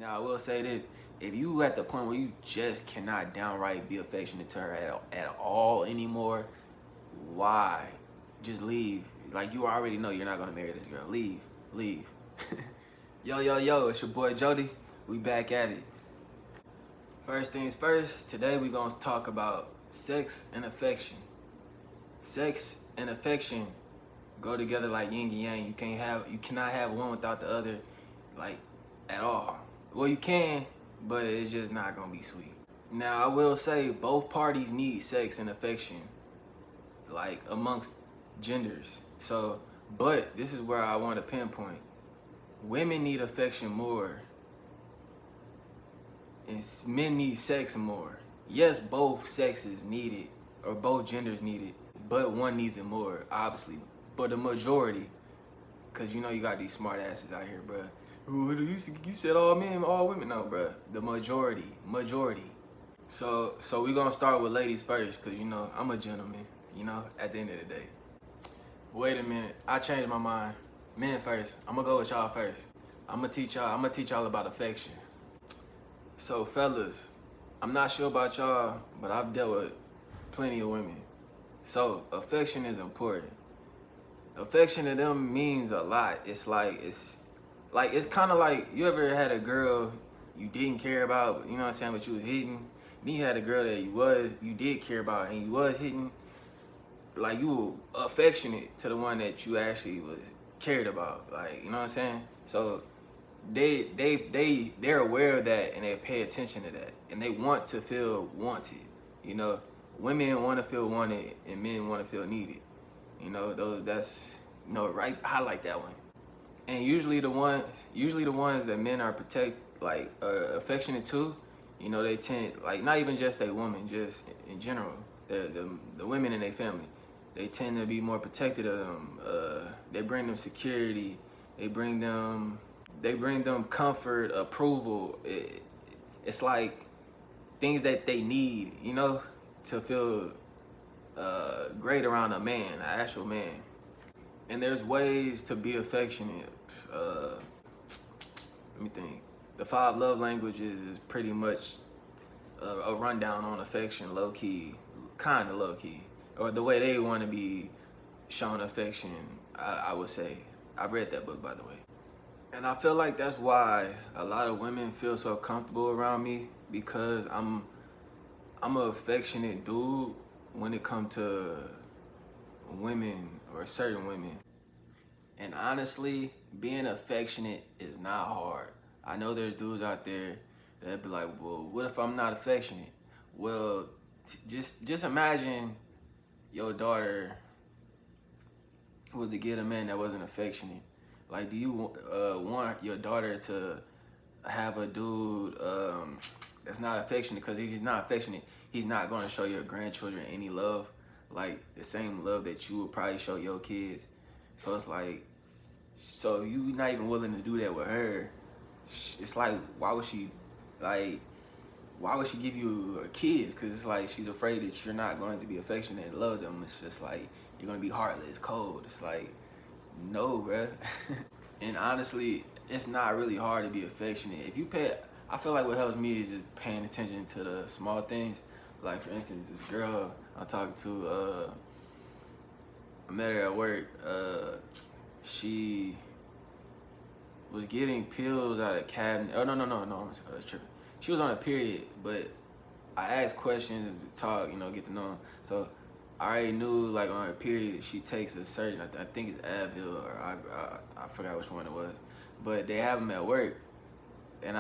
Now, I will say this. If you at the point where you just cannot downright be affectionate to her at all anymore, why? Just leave. Like, you already know you're not gonna marry this girl. Leave. Leave. Yo, it's your boy Jody. We back at it. First things first, today we gonna talk about sex and affection. Sex and affection go together like yin and yang. You cannot have one without the other, like, at all. Well, you can, but it's just not gonna be sweet. Now, I will say both parties need sex and affection, like amongst genders. So, but this is where I want to pinpoint. Women need affection more, and men need sex more. Yes, both sexes need it, or both genders need it, but one needs it more, obviously. But the majority, cause you know you got these smart asses out here, bruh. You said all men, all women. No, bruh. The majority. So we gonna start with ladies first, cause you know I'm a gentleman. You know, at the end of the day. Wait a minute, I changed my mind. Men first. I'm gonna go with y'all first. I'm gonna teach y'all about affection. So fellas, I'm not sure about y'all, but I've dealt with plenty of women. So affection is important. Affection to them means a lot. It's kind of like you ever had a girl you didn't care about, you know what I'm saying, but you was hitting. Then you had a girl that you did care about and you was hitting. Like, you were affectionate to the one that you actually was cared about. Like, you know what I'm saying? So they're aware of that and they pay attention to that. And they want to feel wanted. You know, women want to feel wanted and men want to feel needed. You know, that's, you know, right, highlight that one. And usually the ones that men are affectionate to, you know, they tend, like, not even just a woman, just in general, the women in their family, they tend to be more protected of them. They bring them security, they bring them comfort, approval. It's like things that they need, you know, to feel great around a man, an actual man. And there's ways to be affectionate. Let me think. The 5 love languages is pretty much a rundown on affection, low key, kind of low key, or the way they want to be shown affection. I would say. I've read that book, by the way, and I feel like that's why a lot of women feel so comfortable around me, because I'm an affectionate dude when it comes to women, or certain women. And honestly, being affectionate is not hard. I know there's dudes out there that be like, well, what if I'm not affectionate? Well, just imagine your daughter was to get a man that wasn't affectionate. Like, do you want your daughter to have a dude that's not affectionate? Because if he's not affectionate, he's not going to show your grandchildren any love, like the same love that you would probably show your kids. So it's like, so you not even willing to do that with her. It's like, why would she give you kids? Because it's like she's afraid that you're not going to be affectionate and love them. It's just like you're going to be heartless, cold. It's like, no, bruh. And honestly, it's not really hard to be affectionate. I feel like what helps me is just paying attention to the small things. Like, for instance, this girl I'm talking to, I met her at work. She was getting pills out of the cabinet. Oh, no, I was tripping. She was on a period, but I asked questions and talk, you know, get to know her. So I already knew, like, on her period, she takes a certain, I think it's Advil, or I forgot which one it was. But they have them at work, and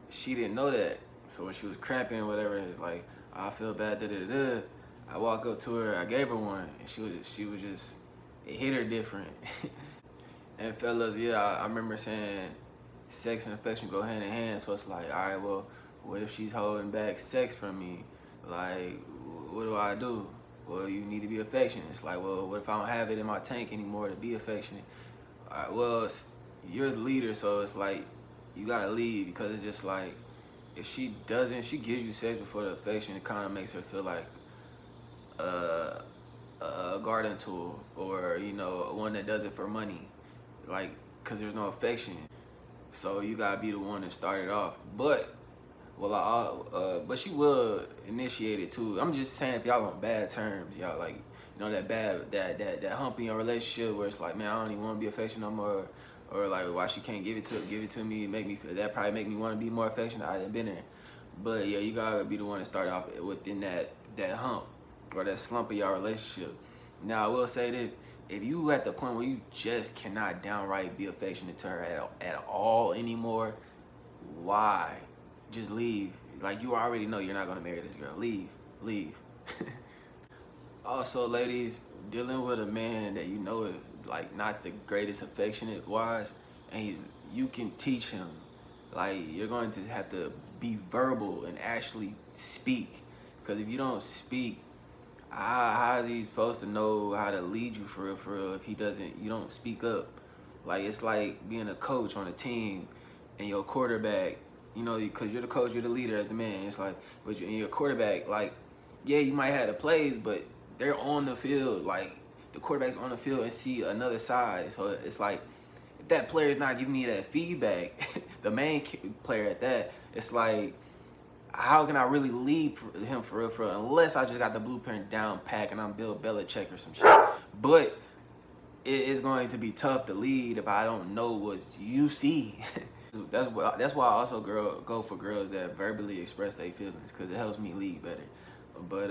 she didn't know that. So when she was cramping or whatever, it's like, I feel bad, da-da-da-da. I walk up to her, I gave her one, and she was just, it hit her different. And fellas, yeah, I remember saying sex and affection go hand in hand. So it's like, all right, well, what if she's holding back sex from me? Like, what do I do? Well, you need to be affectionate. It's like, well, what if I don't have it in my tank anymore to be affectionate? All right, well, you're the leader, so it's like, you gotta lead, because it's just like, if she gives you sex before the affection, it kind of makes her feel like a garden tool, or, you know, one that does it for money, like, because there's no affection. So you gotta be the one to start it off. But but she will initiate it too. I'm just saying, if y'all on bad terms, y'all like, that bad, that hump in your relationship where it's like, man, I don't even want to be affectionate no more, or like, why she can't give it to me, make me feel that, probably make me want to be more affectionate. I done been there. But yeah, you gotta be the one to start off within that hump or that slump of your relationship. Now I will say this: if you at the point where you just cannot downright be affectionate to her at all anymore, why? Just leave. Like, you already know you're not gonna marry this girl. Leave. Also, ladies, dealing with a man that you know is like not the greatest affectionate wise, and you can teach him. Like, you're going to have to be verbal and actually speak. Because if you don't speak, how is he supposed to know how to lead you for real, if you don't speak up? Like, it's like being a coach on a team and your quarterback, because you're the coach, you're the leader as the man. It's like, but your quarterback, like, yeah, you might have the plays, but they're on the field. Like, the quarterback's on the field and see another side. So it's like, if that player is not giving me that feedback, the main player at that, it's like, how can I really lead him for real, unless I just got the blueprint down pat and I'm Bill Belichick or some shit. But it is going to be tough to lead if I don't know what you see. That's why I also go for girls that verbally express their feelings, because it helps me lead better. But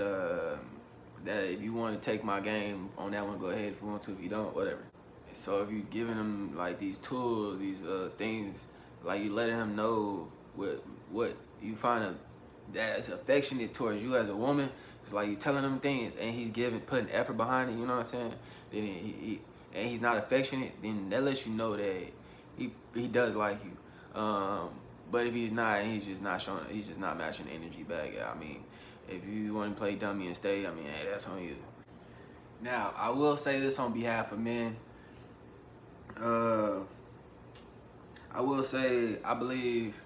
that if you want to take my game on that one, go ahead if you want to. If you don't, whatever. So if you're giving them like these tools, these things, like you letting him know what you find that is affectionate towards you as a woman, it's like you telling him things and he's putting effort behind it. You know what I'm saying? Then and he's not affectionate, then that lets you know that he does like you. But if he's not, he's just not matching the energy back. I mean, if you want to play dummy and stay, I mean, hey, that's on you. Now, I will say this on behalf of men. I will say, I believe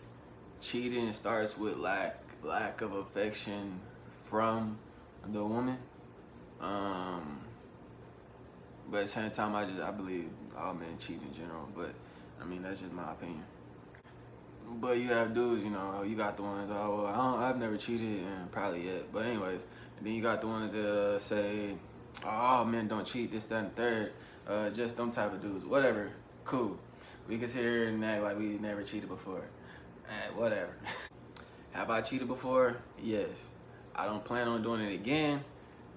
cheating starts with lack of affection from the woman. But at the same time, I believe all men cheat in general. But I mean, that's just my opinion. But you have dudes, you got the ones, oh, well, I've never cheated, and probably yet. But anyways, and then you got the ones that say, oh, men don't cheat, this, that, and third. Just them type of dudes. Whatever, cool. We can sit here and act like we never cheated before. Whatever. Have I cheated before? Yes. I don't plan on doing it again,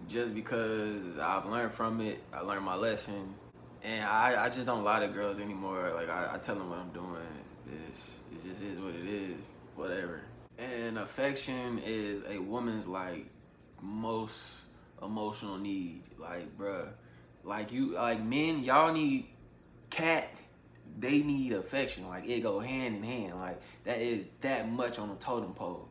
just because I've learned from it. I learned my lesson. And I just don't lie to girls anymore. Like, I tell them what I'm doing. It just is what it is, whatever. And affection is a woman's like most emotional need. Like, bruh, like men, y'all need they need affection. Like, it go hand in hand. Like, that is that much on the totem pole.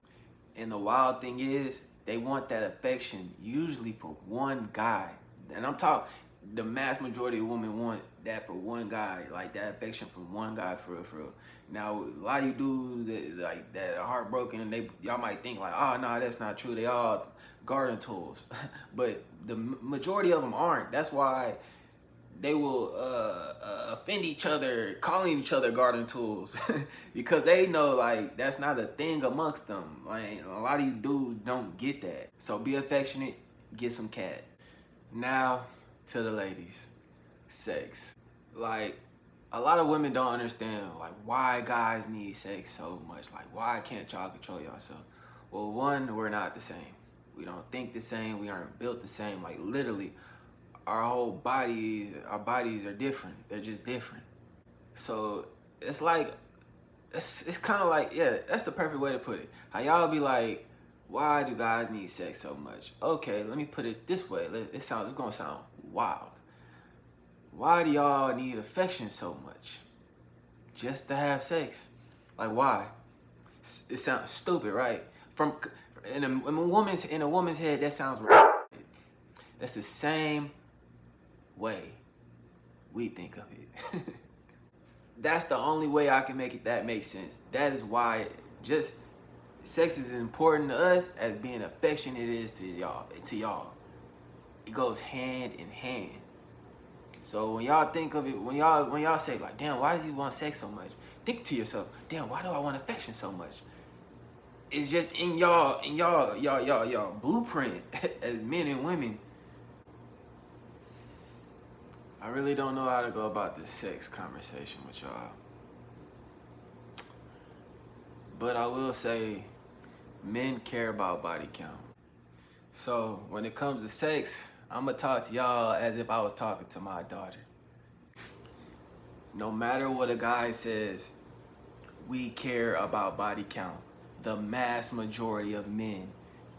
And the wild thing is, they want that affection usually for one guy. And I'm talking, the mass majority of women want that for one guy, like that affection from one guy for real. Now, a lot of you dudes that are heartbroken, and y'all might think like, oh no, that's not true. They all garden tools, but the majority of them aren't. That's why they will offend each other, calling each other garden tools, because they know like that's not a thing amongst them. Like, a lot of you dudes don't get that. So be affectionate, get some cat. Now to the ladies, sex. Like, a lot of women don't understand like why guys need sex so much. Like, why can't y'all control yourself? Well, one, we're not the same. We don't think the same. We aren't built the same. Like, literally, our bodies are different. They're just different. So it's like, it's kind of like, yeah, that's the perfect way to put it. How y'all be like, why do guys need sex so much? Okay, let me put it this way. It's gonna sound wild. Why do y'all need affection so much? Just to have sex? Like, why? It sounds stupid, right? In a woman's head, that sounds right. That's the same way we think of it. That's the only way I can make that make sense. That is why just sex is as important to us as being affectionate is to y'all. It goes hand in hand. So when y'all think of it, when y'all say like, damn, why does he want sex so much? think to yourself, damn, why do I want affection so much? It's just in y'all blueprint as men and women. I really don't know how to go about this sex conversation with y'all. But I will say, men care about body count. So when it comes to sex, I'm gonna talk to y'all as if I was talking to my daughter. No matter what a guy says, we care about body count. The mass majority of men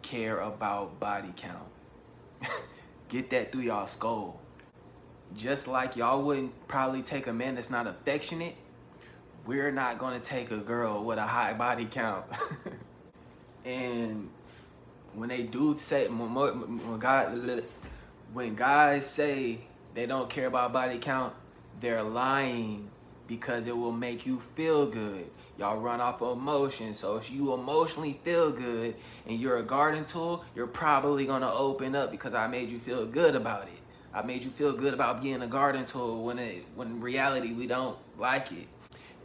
care about body count. Get that through y'all skull. Just like y'all wouldn't probably take a man that's not affectionate, we're not gonna take a girl with a high body count. And when they do say, when guys say they don't care about body count, they're lying, because it will make you feel good. Y'all run off of emotion. So if you emotionally feel good and you're a garden tool, you're probably gonna open up because I made you feel good about it. I made you feel good about being a garden tool when in reality we don't like it.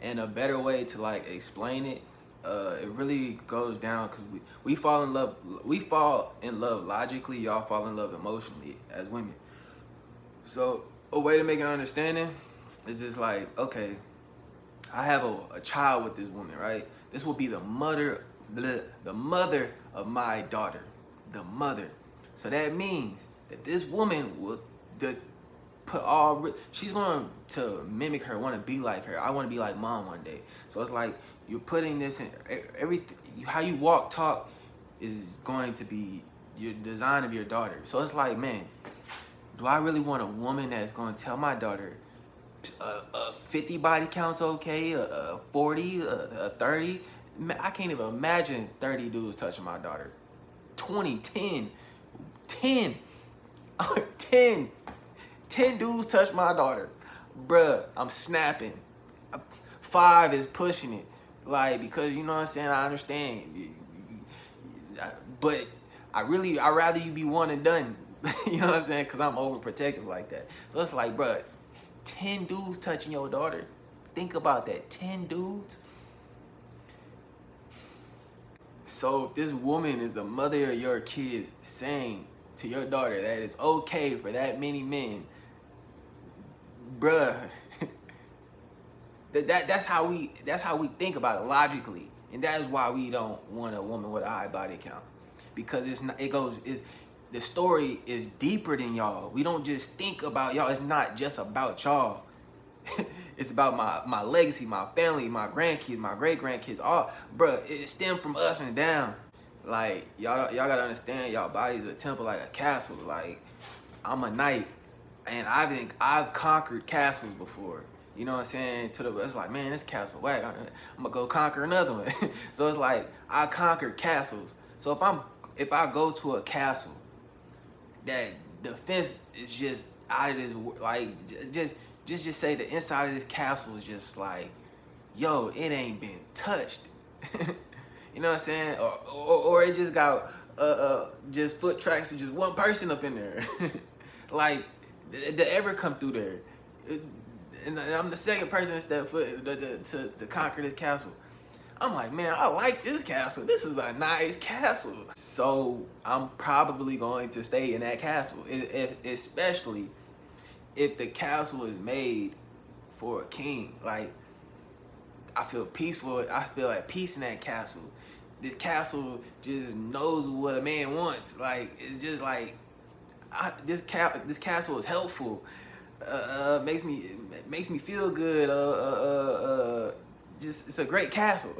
And a better way to like explain it, it really goes down because we fall in love. We fall in love logically. Y'all fall in love emotionally as women. So a way to make an understanding is just like, okay, I have a child with this woman, right? This will be the mother of my daughter, the mother. So that means that this woman will she's going to mimic her, want to be like her. I want to be like mom one day. So it's like you're putting this in everything. How you walk, talk is going to be your design of your daughter. So it's like, man, do I really want a woman that's going to tell my daughter a 50 body count's okay, a 40, a 30? I can't even imagine 30 dudes touching my daughter. 20, 10, 10 dudes touch my daughter. Bruh, I'm snapping. 5 is pushing it. Like, because, you know what I'm saying, I understand. But I'd rather you be one and done. You know what I'm saying? Because I'm overprotective like that. So it's like, bruh, 10 dudes touching your daughter. Think about that. 10 dudes. So if this woman is the mother of your kids saying to your daughter that it's okay for that many men, bruh, that's how we think about it logically. And that is why we don't want a woman with a high body count. Because the story is deeper than y'all. We don't just think about y'all. It's not just about y'all. It's about my legacy, my family, my grandkids, my great grandkids. All, bruh, it stemmed from us and down. Like, y'all gotta understand, y'all body's a temple, like a castle. Like, I'm a knight, and I've conquered castles before. You know what I'm saying? It's like, man, this castle whack. I'm gonna go conquer another one. So it's like, I conquered castles. So if I go to a castle that the fence is just out of this, like, just say the inside of this castle is just like, yo, it ain't been touched. You know what I'm saying? Or it just got just foot tracks of just one person up in there. Like, did ever come through there? And I'm the second person to step foot to conquer this castle. I'm like, man, I like this castle. This is a nice castle. So I'm probably going to stay in that castle, especially if the castle is made for a king. Like, I feel peaceful. I feel at peace in that castle. This castle just knows what a man wants. Like, it's just like, this castle is helpful. Makes me feel good. Just, it's a great castle.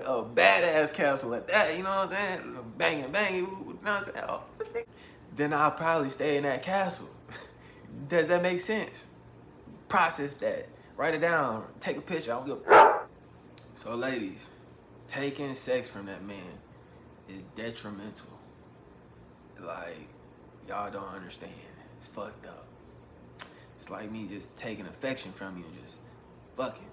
A badass castle at that, you know what I'm saying? Banging, you know what I'm saying? Oh. Then I'll probably stay in that castle. Does that make sense? Process that. Write it down. Take a picture. I don't give a... So ladies, taking sex from that man is detrimental. Like, y'all don't understand. It's fucked up. It's like me just taking affection from you and just fucking.